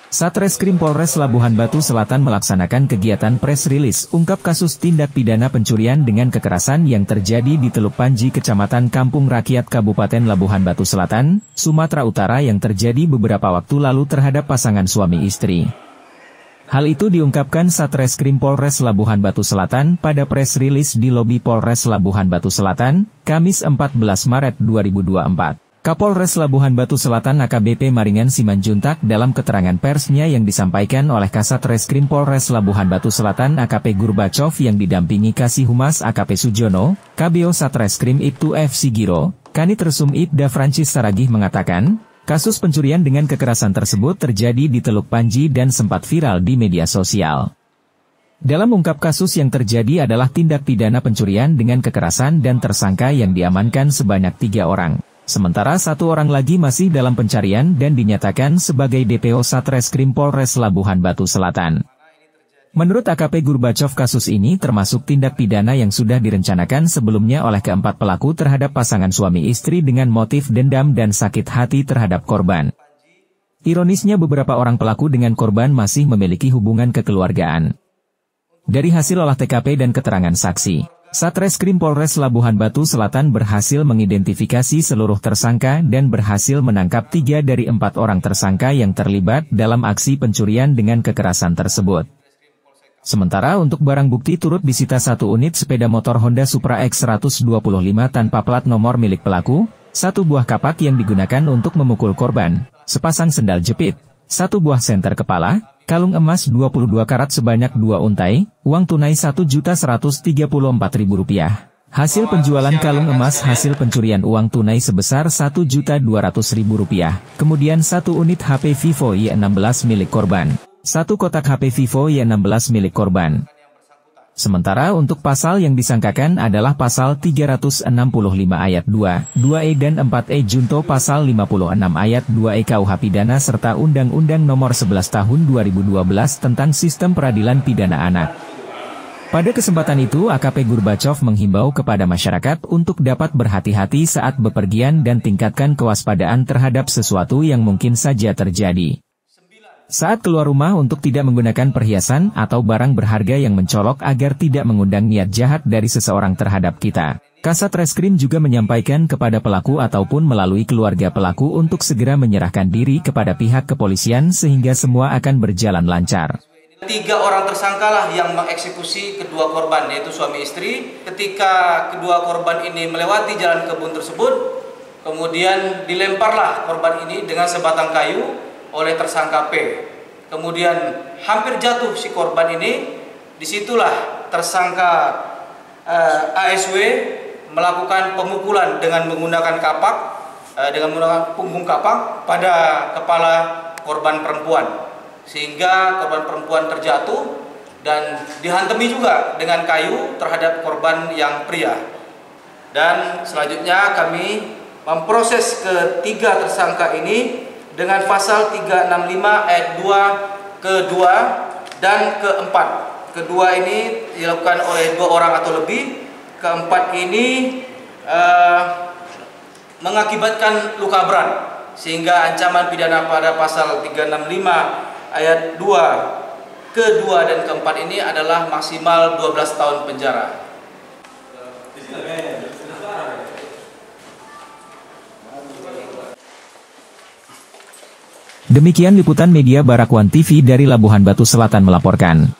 Satreskrim Polres Labuhan Batu Selatan melaksanakan kegiatan press release ungkap kasus tindak pidana pencurian dengan kekerasan yang terjadi di Teluk Panji, Kecamatan Kampung Rakyat, Kabupaten Labuhan Batu Selatan, Sumatera Utara yang terjadi beberapa waktu lalu terhadap pasangan suami istri. Hal itu diungkapkan Satreskrim Polres Labuhan Batu Selatan pada press release di lobi Polres Labuhan Batu Selatan, Kamis 14 Maret 2024. Kapolres Labuhan Batu Selatan AKBP Maringan Simanjuntak dalam keterangan persnya yang disampaikan oleh Kasat Reskrim Polres Labuhan Batu Selatan AKP Gurbachov yang didampingi Kasih Humas AKP Sujono, KBO Satreskrim Ibtu F. Sigiro, Kanit Resum Ibda Francis Saragih mengatakan, kasus pencurian dengan kekerasan tersebut terjadi di Teluk Panji dan sempat viral di media sosial. Dalam ungkap kasus yang terjadi adalah tindak pidana pencurian dengan kekerasan dan tersangka yang diamankan sebanyak 3 orang. Sementara 1 orang lagi masih dalam pencarian dan dinyatakan sebagai DPO Satreskrim Polres Labuhan Batu Selatan. Menurut AKP Gurbachov, kasus ini termasuk tindak pidana yang sudah direncanakan sebelumnya oleh keempat pelaku terhadap pasangan suami istri dengan motif dendam dan sakit hati terhadap korban. Ironisnya beberapa orang pelaku dengan korban masih memiliki hubungan kekeluargaan. Dari hasil olah TKP dan keterangan saksi, Satreskrim Polres Labuhan Batu Selatan berhasil mengidentifikasi seluruh tersangka dan berhasil menangkap 3 dari 4 orang tersangka yang terlibat dalam aksi pencurian dengan kekerasan tersebut. Sementara untuk barang bukti turut disita 1 unit sepeda motor Honda Supra X125 tanpa plat nomor milik pelaku, 1 buah kapak yang digunakan untuk memukul korban, sepasang sendal jepit, 1 buah senter kepala, kalung emas 22 karat sebanyak 2 untai, uang tunai Rp1.134.000. Hasil penjualan kalung emas hasil pencurian uang tunai sebesar Rp1.200.000. Kemudian 1 unit HP Vivo Y16 milik korban, 1 kotak HP Vivo Y16 milik korban. Sementara untuk pasal yang disangkakan adalah pasal 365 ayat 2, 2E dan 4E junto pasal 56 ayat 2E KUH Pidana serta Undang-Undang Nomor 11 Tahun 2012 tentang Sistem Peradilan Pidana Anak. Pada kesempatan itu AKP Gurbachov menghimbau kepada masyarakat untuk dapat berhati-hati saat bepergian dan tingkatkan kewaspadaan terhadap sesuatu yang mungkin saja terjadi saat keluar rumah untuk tidak menggunakan perhiasan atau barang berharga yang mencolok agar tidak mengundang niat jahat dari seseorang terhadap kita. Kasat Reskrim juga menyampaikan kepada pelaku ataupun melalui keluarga pelaku untuk segera menyerahkan diri kepada pihak kepolisian sehingga semua akan berjalan lancar. 3 orang tersangkalah yang mengeksekusi kedua korban, yaitu suami istri. Ketika kedua korban ini melewati jalan kebun tersebut, kemudian dilemparlah korban ini dengan sebatang kayu oleh tersangka P. Kemudian hampir jatuh si korban ini. Disitulah tersangka ASW melakukan pemukulan dengan menggunakan kapak, dengan menggunakan punggung kapak pada kepala korban perempuan, sehingga korban perempuan terjatuh dan dihantemi juga dengan kayu terhadap korban yang pria. Dan selanjutnya kami memproses ketiga tersangka ini dengan pasal 365 ayat 2 ke-2 dan ke-4. Kedua ini dilakukan oleh 2 orang atau lebih. Keempat ini mengakibatkan luka berat, sehingga ancaman pidana pada pasal 365 ayat 2 ke-2 dan ke-4 ini adalah maksimal 12 tahun penjara. Demikian liputan media Barakwan TV dari Labuhan Batu Selatan melaporkan.